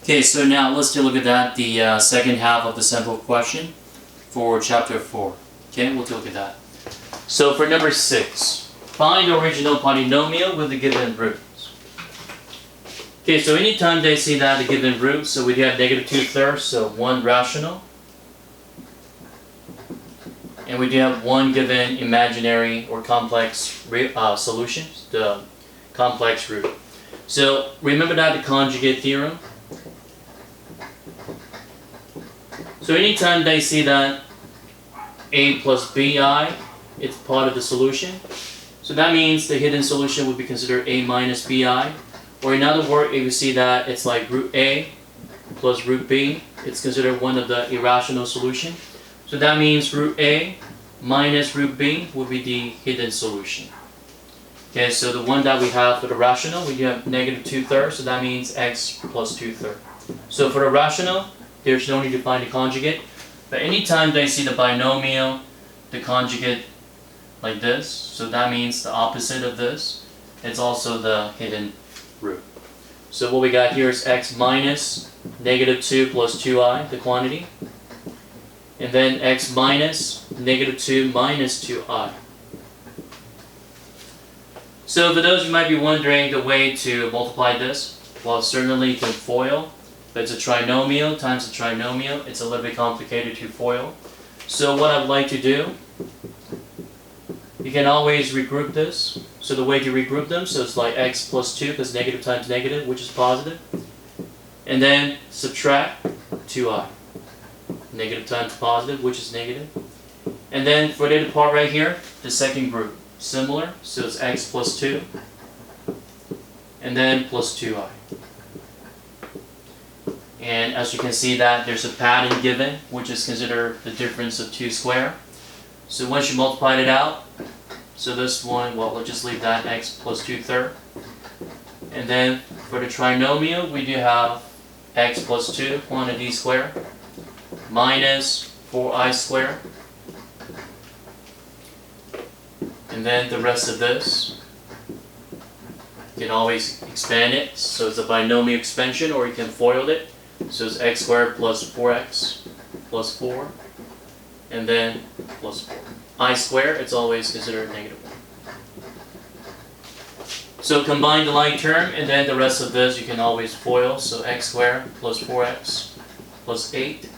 Okay, so now let's take a look at that, the second half of the sample question for chapter 4. Okay, we'll take a look at that. So for number 6, find the original polynomial with the given roots. Okay, so anytime they see that the given root, so we have negative 2/3, so one rational. And we do have one given imaginary or complex solution, the complex root. So remember that the conjugate theorem. So anytime they see that a plus bi, it's part of the solution. So that means the hidden solution would be considered a minus bi. Or in other words, if you see that it's like root a plus root b, it's considered one of the irrational solutions. So that means root a minus root b would be the hidden solution. Okay, so the one that we have for the rational, we have negative 2/3, so that means x plus 2/3. So for the rational, there's no need to find the conjugate. But anytime they see the binomial, the conjugate like this, so that means the opposite of this, it's also the hidden root. So what we got here is x minus negative 2 plus 2i, the quantity. And then x minus negative 2 minus 2i. So for those who might be wondering the way to multiply this, well, certainly you can FOIL. But it's a trinomial times a trinomial. It's a little bit complicated to FOIL. So what I'd like to do, you can always regroup this. So the way to regroup them, so it's like x plus 2 because negative times negative, which is positive. And then subtract 2i. Negative times positive, which is negative. And then for the other part right here, the second group. Similar, so it's x plus 2. And then plus 2i. And as you can see that there's a pattern given, which is considered the difference of 2 squared. So once you multiply it out, so this one, well, we'll just leave that x plus 2/3. And then for the trinomial, we do have x plus 2, quantity squared, minus 4i squared. And then the rest of this, you can always expand it. So it's a binomial expansion, or you can FOIL it. So it's x squared plus 4x plus 4, and then plus 4. I squared, it's always considered negative 1. So combine the like term, and then the rest of this you can always FOIL. So x squared plus 4x plus 8.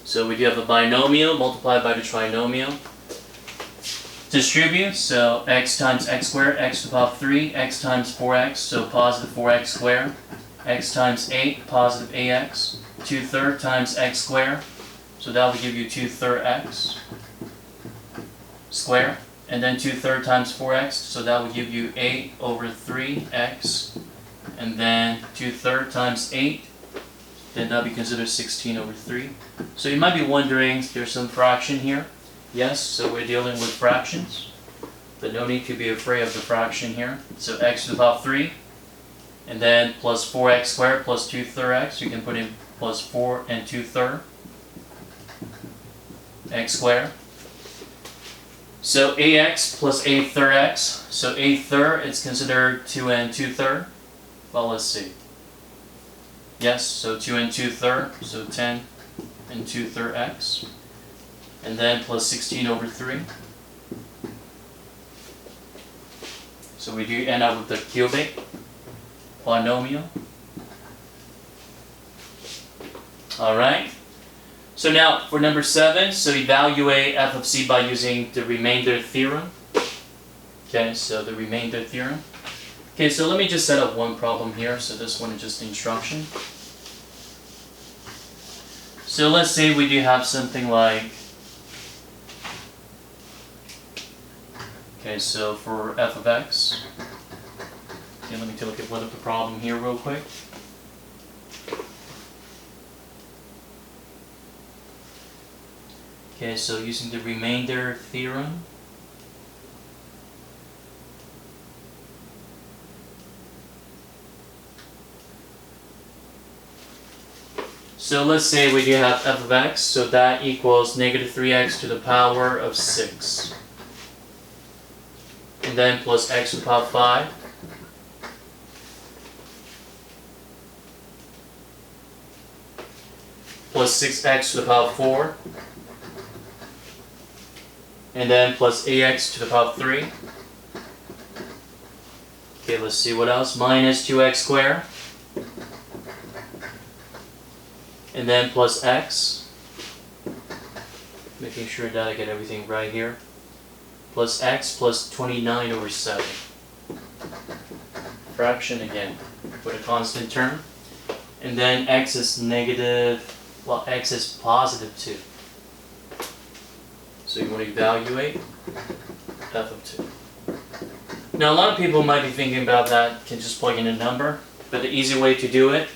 So we do have a binomial multiplied by the trinomial. Distribute, so x times x squared, x to the power 3, x times 4x, so positive 4x squared. X times 8, positive ax, 2/3 times x squared, so that will give you 2/3 x squared, and then 2/3 times 4x, so that will give you 8 over 3x, and then 2/3 times 8, then that will be considered 16 over 3. So you might be wondering, there's some fraction here. Yes, so we're dealing with fractions, but no need to be afraid of the fraction here. So x to the power 3. And then plus 4x squared plus 2/3 x. You can put in plus 4 and 2/3 x squared. So ax plus a/3 x. So a/3 is considered 2 and 2/3. Well, let's see. Yes, so 2 and 2/3. So 10 and 2/3 x. And then plus 16 over 3. So we do end up with the cubic polynomial. Alright. So now for number 7, so evaluate f of c by using the remainder theorem. Okay, so the remainder theorem. Okay, so let me just set up one problem here. So this one is just the instruction. So let's say we do have something like, okay, so for f of x, okay, let me take a look at the problem here real quick. Okay, so using the remainder theorem. So let's say we do have f of x, so that equals negative 3x to the power of 6. And then plus x to the power 5. plus 6x to the power of 4, and then plus ax to the power of 3. Okay, let's see what else. Minus 2x squared, and then plus x, making sure that I get everything right here, plus x plus 29 over 7. Fraction again, with a constant term. And then x is negative, well, x is positive 2. So you want to evaluate f of 2. Now a lot of people might be thinking about that, can just plug in a number, but the easy way to do it,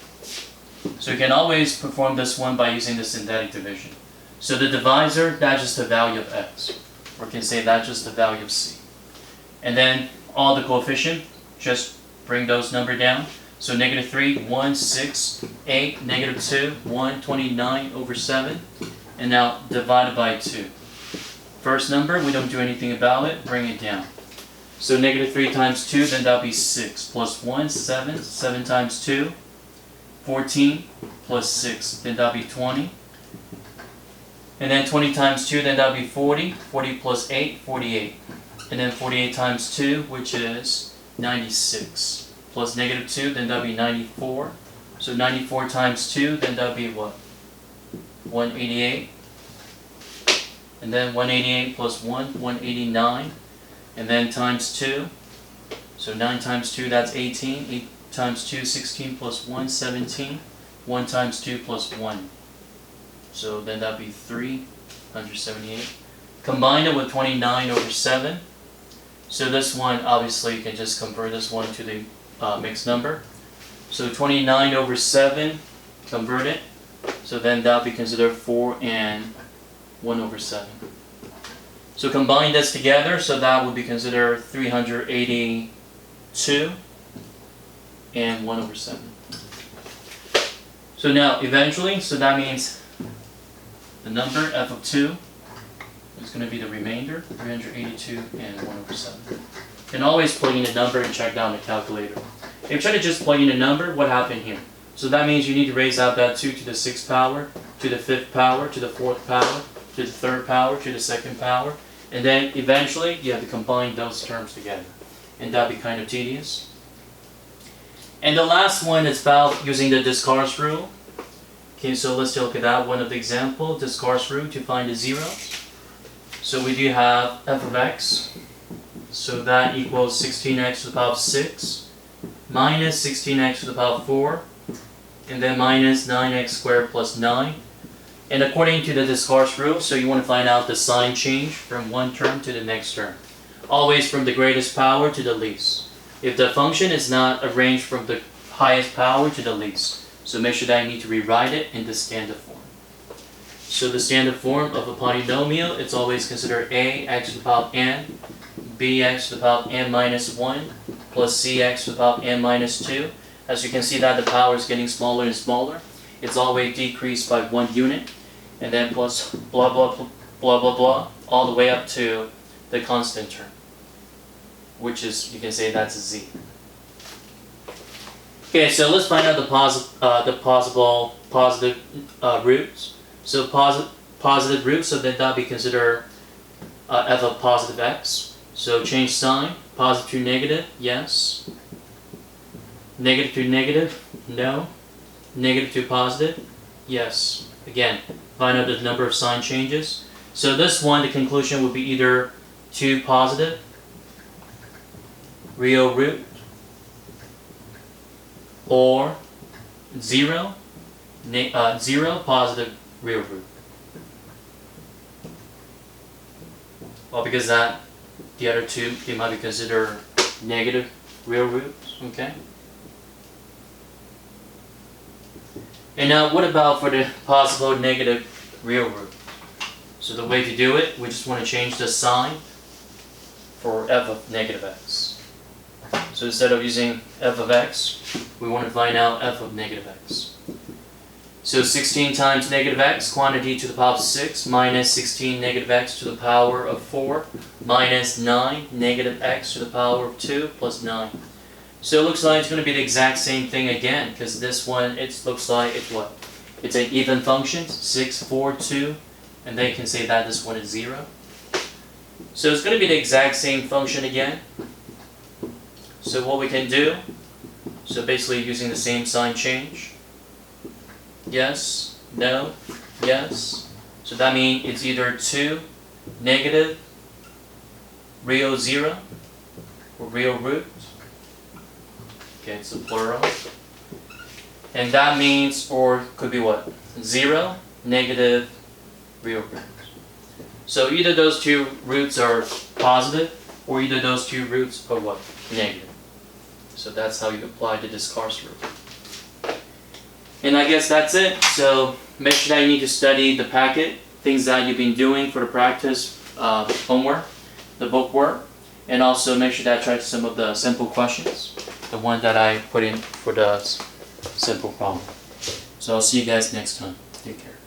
so you can always perform this one by using the synthetic division. So the divisor, that's just the value of x, or you can say that's just the value of c. And then all the coefficient, just bring those numbers down. So negative 3, 1, 6, 8, negative 2, 1, 29 over 7. And now divided by 2. First number, we don't do anything about it, bring it down. So negative 3 times 2, then that'll be 6. Plus 1, 7. 7 times 2, 14. Plus 6, then that'll be 20. And then 20 times 2, then that'll be 40. 40 plus 8, 48. And then 48 times 2, which is 96. Plus negative 2, then that'll be 94. So 94 times 2, then that'll be what? 188. And then 188 plus 1, 189. And then times 2. So 9 times 2, that's 18. 8 times 2, 16 plus 1, 17. 1 times 2 plus 1. So then that'll be 378. Combine it with 29 over 7. So this one, obviously, you can just convert this one to the mixed number. So 29 over 7, convert it. So then that'll be considered 4 and 1 over 7. So combine this together, so that would be considered 382 and 1 over 7. So now, eventually, so that means the number f of 2 is going to be the remainder, 382 and 1 over 7. You can always plug in a number and check down the calculator. If you try to just plug in a number, what happened here? So that means you need to raise out that 2 to the 6th power, to the 5th power, to the 4th power, to the 3rd power, to the 2nd power, and then eventually you have to combine those terms together. And that'd be kind of tedious. And the last one is about using the discards rule. Okay, so let's take a look at that one of the example, discards rule to find the zeros. So we do have f of x, so that equals 16x to the power of 6, minus 16x to the power of 4, and then minus 9x squared plus 9. And according to the discards rule, so you want to find out the sign change from one term to the next term. Always from the greatest power to the least. If the function is not arranged from the highest power to the least. So make sure that you need to rewrite it in the standard form. So the standard form of a polynomial, it's always considered a x to the power of n, bx to the power of n minus 1, plus cx to the power of n minus 2. As you can see that the power is getting smaller and smaller. It's always decreased by 1 unit. And then plus blah blah blah blah blah blah, all the way up to the constant term, which is, you can say that's a z. Okay, so let's find out the possible positive roots. So positive roots, so then that'll be considered f of positive x. So change sign, positive to negative, yes. Negative to negative, no. Negative to positive, yes. Again, find out the number of sign changes. So this one, the conclusion would be either 2 positive, real root, or 0, 0 positive real root. Well, because that, the other two, they might be considered negative real roots, okay? And now, what about for the possible negative real root? So the way to do it, we just want to change the sign for f of negative x. So instead of using f of x, we want to find out f of negative x. So 16 times negative x, quantity to the power of 6, minus 16 negative x to the power of 4, minus 9 negative x to the power of 2, plus 9. So it looks like it's going to be the exact same thing again, because this one, it looks like it's what? It's an even function, 6, 4, 2, and then you can say that this one is 0. So it's going to be the exact same function again. So what we can do, so basically using the same sign change. Yes, no, yes. So that means it's either 2, negative, real 0, or real root. Okay, it's a plural. And that means, or could be what? 0, negative, real root. So either those two roots are positive, or either those two roots are what? Negative. So that's how you apply the discards rule. And I guess that's it. So make sure that you need to study the packet, things that you've been doing for the practice homework, the book work, and also make sure that I try some of the simple questions, the one that I put in for the simple problem. So I'll see you guys next time. Take care.